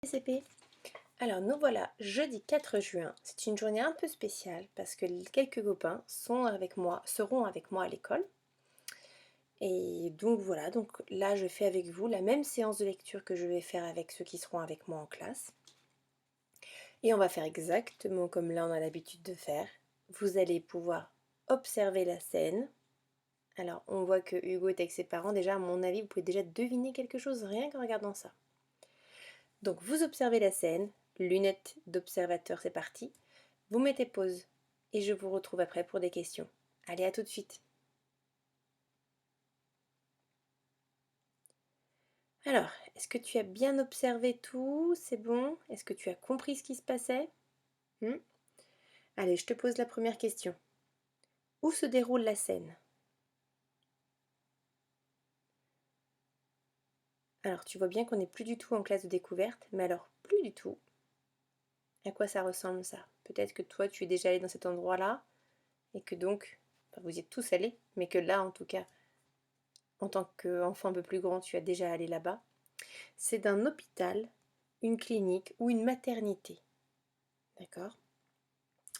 CP. Alors nous voilà jeudi 4 juin. C'est une journée un peu spéciale parce que quelques copains seront avec moi à l'école. Et donc voilà, donc là je fais avec vous la même séance de lecture que je vais faire avec ceux qui seront avec moi en classe. Et on va faire exactement comme là on a l'habitude de faire. Vous allez pouvoir observer la scène. Alors on voit que Hugo est avec ses parents. Déjà à mon avis vous pouvez déjà deviner quelque chose rien qu'en regardant ça. Donc vous observez la scène, lunettes d'observateur, c'est parti. Vous mettez pause et je vous retrouve après pour des questions. Allez, à tout de suite. Alors, est-ce que tu as bien observé tout? C'est bon? Est-ce que tu as compris ce qui se passait? Allez, je te pose la première question. Où se déroule la scène? Alors, tu vois bien qu'on n'est plus du tout en classe de découverte, mais alors, plus du tout. À quoi ça ressemble ça? Peut-être que toi, tu es déjà allé dans cet endroit-là, et que donc, enfin, vous y êtes tous allés, mais que là, en tout cas, en tant qu'enfant un peu plus grand, tu as déjà allé là-bas. C'est d'un hôpital, une clinique ou une maternité. D'accord?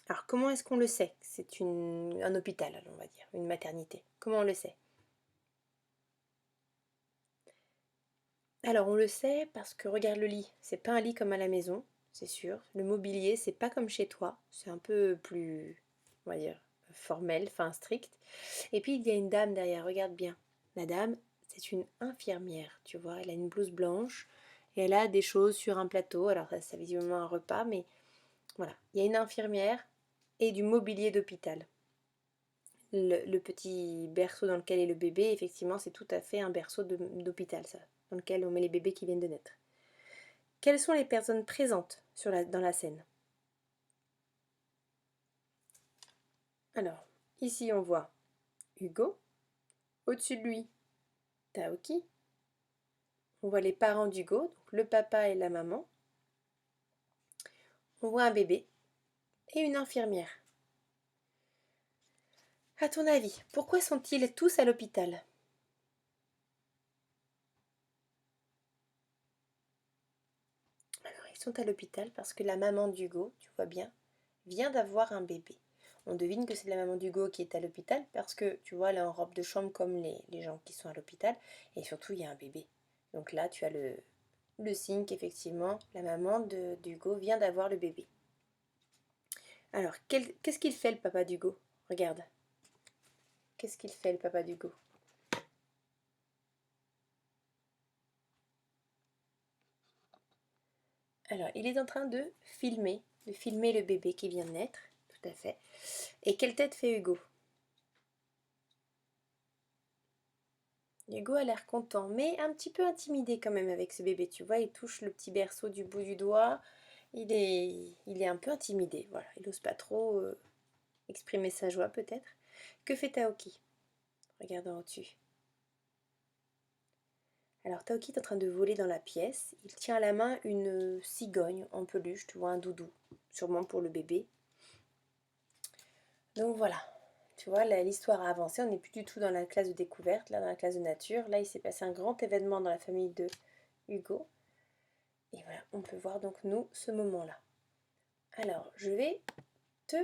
Alors, comment est-ce qu'on le sait? C'est un hôpital, on va dire, une maternité. Comment on le sait? Alors, on le sait parce que regarde le lit. C'est pas un lit comme à la maison, c'est sûr. Le mobilier, c'est pas comme chez toi. C'est un peu plus, on va dire, formel, enfin strict. Et puis, il y a une dame derrière, regarde bien. La dame, c'est une infirmière, tu vois. Elle a une blouse blanche et elle a des choses sur un plateau. Alors, ça, c'est visiblement un repas, mais voilà. Il y a une infirmière et du mobilier d'hôpital. Le petit berceau dans lequel est le bébé, effectivement, c'est tout à fait un berceau d'hôpital, ça, dans lequel on met les bébés qui viennent de naître. Quelles sont les personnes présentes dans la scène? Alors, ici on voit Hugo, au-dessus de lui, Taoki. On voit les parents d'Hugo, donc le papa et la maman. On voit un bébé et une infirmière. À ton avis, pourquoi sont-ils tous à l'hôpital? Alors, ils sont à l'hôpital parce que la maman d'Hugo, tu vois bien, vient d'avoir un bébé. On devine que c'est la maman d'Hugo qui est à l'hôpital parce que, tu vois, elle est en robe de chambre comme les gens qui sont à l'hôpital. Et surtout, il y a un bébé. Donc là, tu as le signe qu'effectivement, la maman d'Hugo vient d'avoir le bébé. Alors, qu'est-ce qu'il fait le papa d'Hugo? Regarde. Qu'est-ce qu'il fait le papa d'Hugo? Alors, il est en train de filmer le bébé qui vient de naître. Tout à fait. Et quelle tête fait Hugo? Hugo a l'air content, mais un petit peu intimidé quand même avec ce bébé. Tu vois, il touche le petit berceau du bout du doigt. Il est un peu intimidé. Voilà, il n'ose pas trop exprimer sa joie peut-être. Que fait Taoki? Regardant au-dessus. Alors Taoki est en train de voler dans la pièce. Il tient à la main une cigogne en peluche, tu vois, un doudou, sûrement pour le bébé. Donc voilà, tu vois, l'histoire a avancé. On n'est plus du tout dans la classe de découverte, là dans la classe de nature. Là, il s'est passé un grand événement dans la famille de Hugo. Et voilà, on peut voir donc nous ce moment-là. Alors, je vais te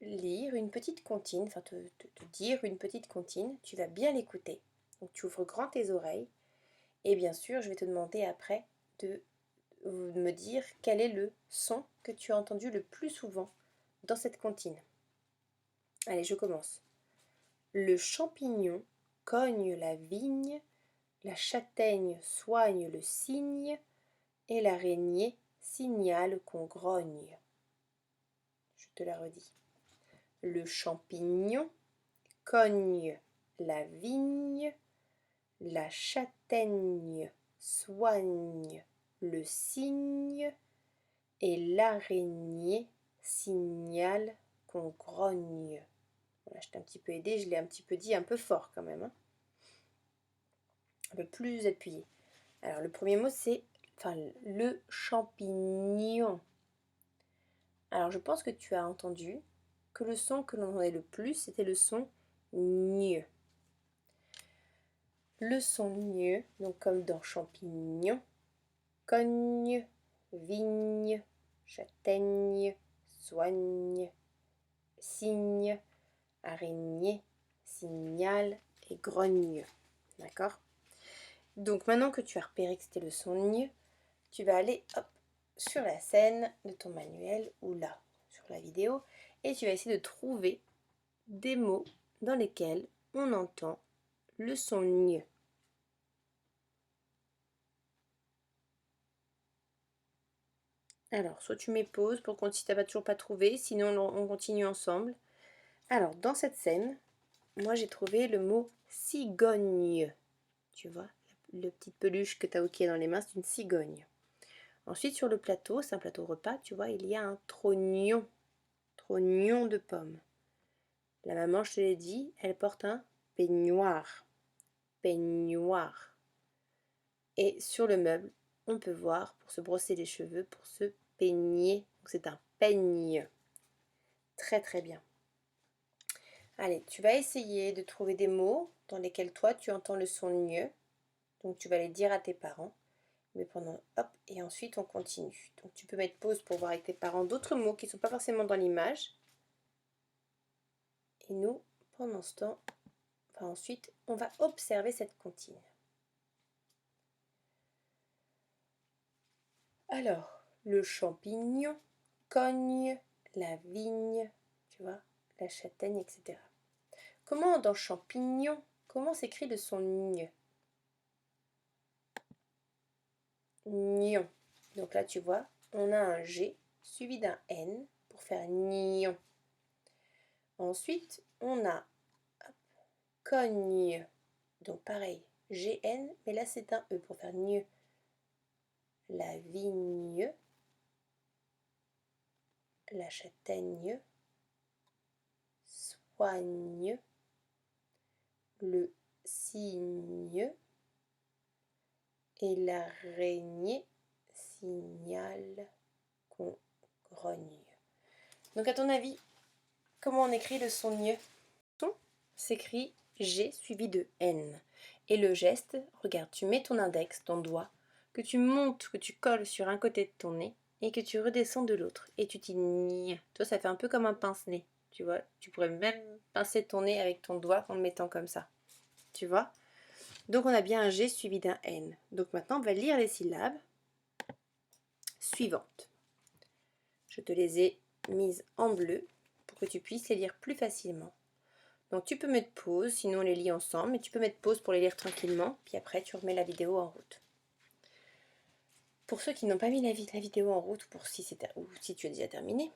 lire une petite comptine, enfin te dire une petite comptine. Tu vas bien l'écouter. Donc tu ouvres grand tes oreilles. Et bien sûr, je vais te demander après de me dire quel est le son que tu as entendu le plus souvent dans cette comptine. Allez, je commence. Le champignon cogne la vigne, la châtaigne soigne le cygne, et l'araignée signale qu'on grogne. Je te la redis. Le champignon cogne la vigne, la châtaigne soigne le cygne, et l'araignée signale qu'on grogne. Voilà, je t'ai un petit peu aidé, je l'ai un petit peu dit un peu fort quand même. Hein. Un peu plus appuyé. Alors le premier mot c'est le champignon. Alors je pense que tu as entendu que le son que l'on entendait le plus c'était le son gne. Le son gne, donc comme dans champignon, cogne vigne, châtaigne, soigne, cygne, araignée, signal et grogne. D'accord? Donc maintenant que tu as repéré que c'était le son gne, tu vas aller hop, sur la scène de ton manuel ou là, sur la vidéo, et tu vas essayer de trouver des mots dans lesquels on entend le son gne. Alors, soit tu mets pause pour quand si tu n'as toujours pas trouvé, sinon on continue ensemble. Alors, dans cette scène, moi j'ai trouvé le mot cigogne. Tu vois, la petite peluche que tu as au pied dans les mains, c'est une cigogne. Ensuite, sur le plateau, c'est un plateau repas, tu vois, il y a un trognon. Trognon de pommes. La maman, je te l'ai dit, elle porte un peignoir. Peignoir. Et sur le meuble, on peut voir, pour se brosser les cheveux, pour se peigner. C'est un peigne. Très très bien. Allez, tu vas essayer de trouver des mots dans lesquels toi tu entends le son gne. Donc tu vas les dire à tes parents. Mais pendant, hop, et ensuite on continue. Donc tu peux mettre pause pour voir avec tes parents d'autres mots qui ne sont pas forcément dans l'image. Et nous, pendant ce temps, enfin ensuite, on va observer cette comptine. Alors, le champignon, cogne, la vigne, tu vois, la châtaigne, etc. Comment dans champignon, comment s'écrit le son gne? Gnon. Donc là, tu vois, on a un G suivi d'un N pour faire gnon. Ensuite, on a hop, cogne. Donc pareil, GN, mais là c'est un E pour faire gne. La vigne, la châtaigne, soigne, le cygne et l'araignée, signal, qu'on grogne. Donc à ton avis, comment on écrit le son gne? Son s'écrit G suivi de N. Et le geste, regarde, tu mets ton index, ton doigt, que tu montes, que tu colles sur un côté de ton nez et que tu redescends de l'autre. Et tu t'ignes. Toi, ça fait un peu comme un pince-nez. Tu vois, tu pourrais même pincer ton nez avec ton doigt en le mettant comme ça. Tu vois? Donc on a bien un G suivi d'un N. Donc maintenant, on va lire les syllabes suivantes. Je te les ai mises en bleu pour que tu puisses les lire plus facilement. Donc tu peux mettre pause, sinon on les lit ensemble, mais tu peux mettre pause pour les lire tranquillement, puis après tu remets la vidéo en route. Pour ceux qui n'ont pas mis la vidéo en route, ou si tu as déjà terminé,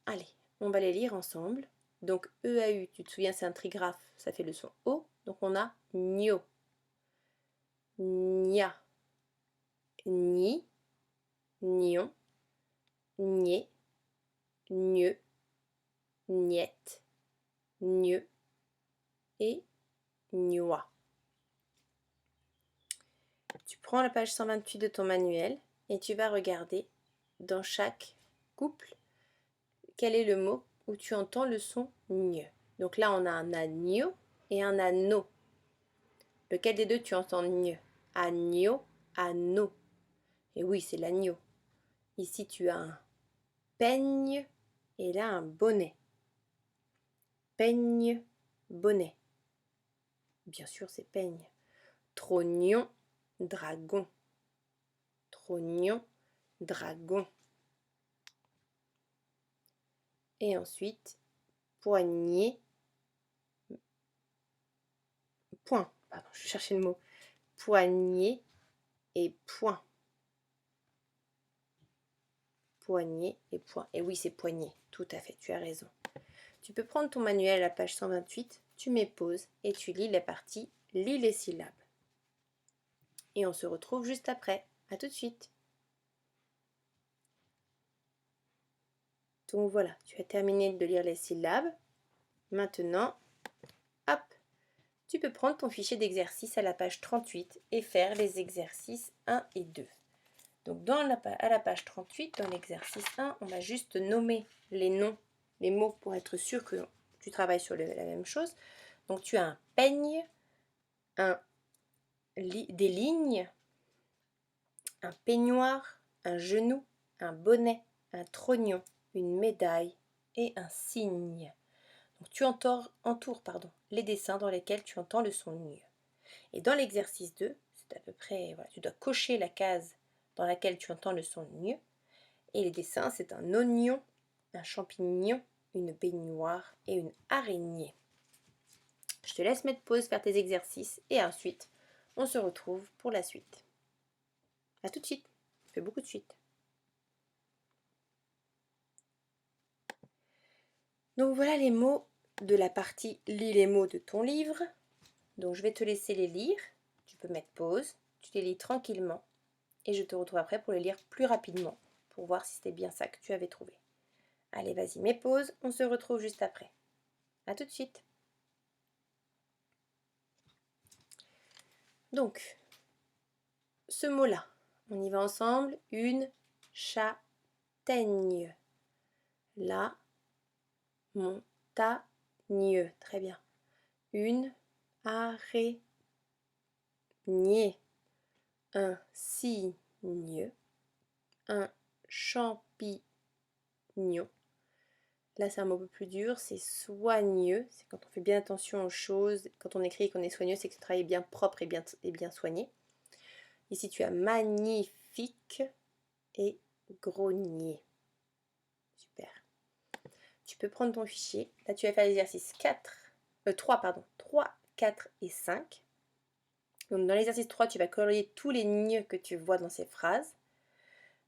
allez, on va les lire ensemble. Donc EAU, tu te souviens, c'est un trigraphe, ça fait le son O, donc on a gno, gna, ni, gnon, gné, gneu, gniette, gneu et gnois. Tu prends la page 128 de ton manuel et tu vas regarder dans chaque couple quel est le mot où tu entends le son gne. Donc là, on a un agneau et un anneau. Lequel des deux tu entends gne? Agneau, anneau. Et oui, c'est l'agneau. Ici, tu as un peigne et là, un bonnet. Peigne, bonnet. Bien sûr, c'est peigne. Trognon, dragon. Trognon, dragon. Et ensuite, poignée, point. Pardon, je cherchais le mot. Poignée et point. Poignée et point. Et oui, c'est poignée. Tout à fait, tu as raison. Tu peux prendre ton manuel à la page 128, tu mets pause et tu lis la partie « Lis les syllabes ». Et on se retrouve juste après. À tout de suite. Donc voilà, tu as terminé de lire les syllabes. Maintenant, hop, tu peux prendre ton fichier d'exercice à la page 38 et faire les exercices 1 et 2. Donc à la page 38, dans l'exercice 1, on va juste nommer les noms, les mots pour être sûr que tu travailles sur la même chose. Donc tu as un peigne, des lignes, un peignoir, un genou, un bonnet, un trognon, une médaille et un cygne. Donc tu entoures les dessins dans lesquels tu entends le son gne. Et dans l'exercice 2, c'est à peu près, voilà, tu dois cocher la case dans laquelle tu entends le son gne. Et les dessins, c'est un oignon, un champignon, une baignoire et une araignée. Je te laisse mettre pause, faire tes exercices et ensuite, on se retrouve pour la suite. A tout de suite. Je fais beaucoup de suite. Donc voilà les mots de la partie lis les mots de ton livre. Donc je vais te laisser les lire. Tu peux mettre pause. Tu les lis tranquillement. Et je te retrouve après pour les lire plus rapidement. Pour voir si c'était bien ça que tu avais trouvé. Allez, vas-y, mets pause. On se retrouve juste après. A tout de suite. Donc, ce mot-là, on y va ensemble. Une châtaigne. La montagne. Très bien. Une araignée. Un cygne. Un champignon. Là, c'est un mot un peu plus dur, c'est soigneux. C'est quand on fait bien attention aux choses. Quand on écrit qu'on est soigneux, c'est que ce travail est bien propre et bien soigné. Ici, tu as magnifique et grognier. Super. Tu peux prendre ton fichier. Là, tu vas faire l'exercice 3, 4 et 5. Donc, dans l'exercice 3, tu vas colorier tous les lignes que tu vois dans ces phrases.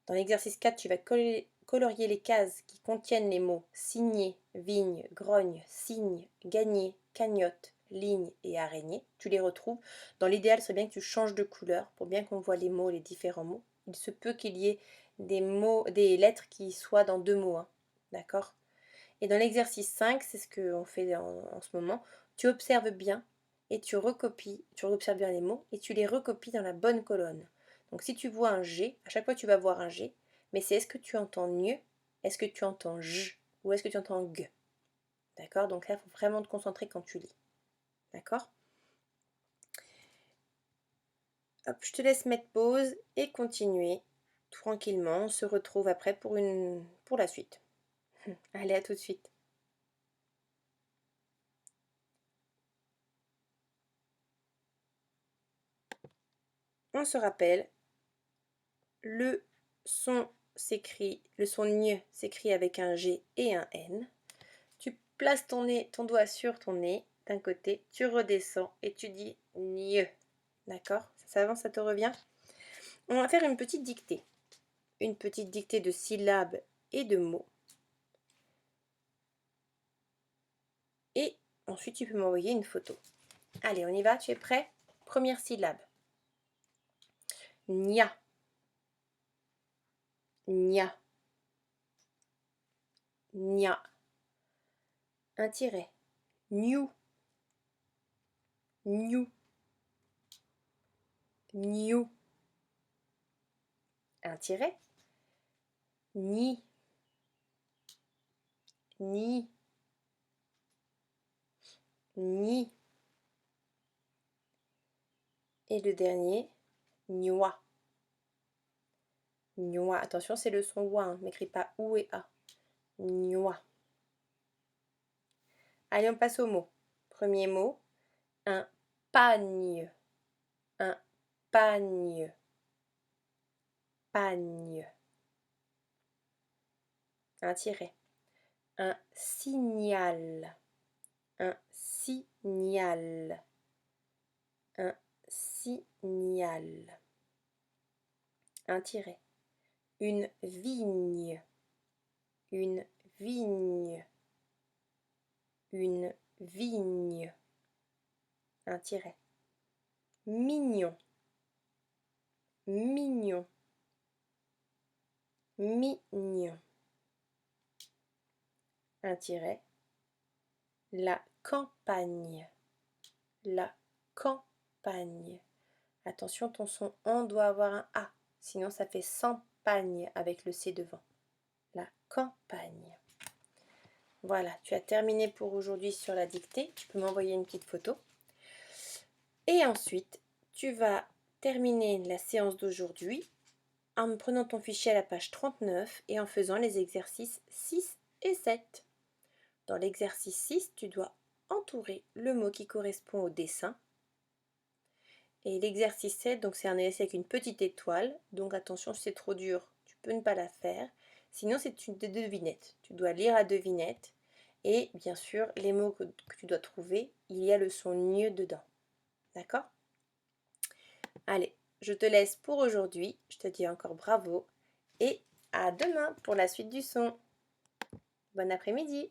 Dans l'exercice 4, tu vas colorier les cases qui contiennent les mots signer, vigne, grogne, cygne, gagner, cagnotte, ligne et araignée. Tu les retrouves. Dans l'idéal, ce serait bien que tu changes de couleur pour bien qu'on voit les mots, les différents mots. Il se peut qu'il y ait des lettres qui soient dans 2 mots. Hein. D'accord? Et dans l'exercice 5, c'est ce qu'on fait en ce moment, tu observes bien et tu observes bien les mots et tu les recopies dans la bonne colonne. Donc si tu vois un G, à chaque fois tu vas voir un G, mais c'est est-ce que tu entends gne, est-ce que tu entends j ou est-ce que tu entends g. D'accord? Donc là, il faut vraiment te concentrer quand tu lis. D'accord? Hop, je te laisse mettre pause et continuer tranquillement. On se retrouve après pour la suite. Allez, à tout de suite. On se rappelle, le son gne s'écrit avec un G et un N. Tu places ton doigt sur ton nez d'un côté, tu redescends et tu dis gne. D'accord? Ça s'avance, ça te revient? On va faire une petite dictée. Une petite dictée de syllabes et de mots. Et ensuite, tu peux m'envoyer une photo. Allez, on y va, tu es prêt? Première syllabe. Nia. Nia. Nia. Un tiret. New. New. New. Un tiret. Ni. Ni. Ni. Et le dernier, gnoa. Gnoa. Attention, c'est le son oua, hein. N'écris pas ou et a. Gnoa. Allez, on passe au mot. Premier mot, un pagne. Un pagne. Pagne. Un tiret. Un signal. Un signal. Un signal. Un tiret. Une vigne. Une vigne. Une vigne. Un tiret. Mignon. Mignon. Mignon. Un tiret. La campagne. La campagne. Attention, ton son en doit avoir un A. Sinon, ça fait campagne avec le C devant. La campagne. Voilà, tu as terminé pour aujourd'hui sur la dictée. Tu peux m'envoyer une petite photo. Et ensuite, tu vas terminer la séance d'aujourd'hui en prenant ton fichier à la page 39 et en faisant les exercices 6 et 7. Dans l'exercice 6, tu dois entourer le mot qui correspond au dessin. Et l'exercice 7, donc c'est un essai avec une petite étoile. Donc attention, si c'est trop dur, tu peux ne pas la faire. Sinon, c'est une devinette. Tu dois lire la devinette. Et bien sûr, les mots que tu dois trouver, il y a le son gne dedans. D'accord? Allez, je te laisse pour aujourd'hui. Je te dis encore bravo. Et à demain pour la suite du son. Bon après-midi!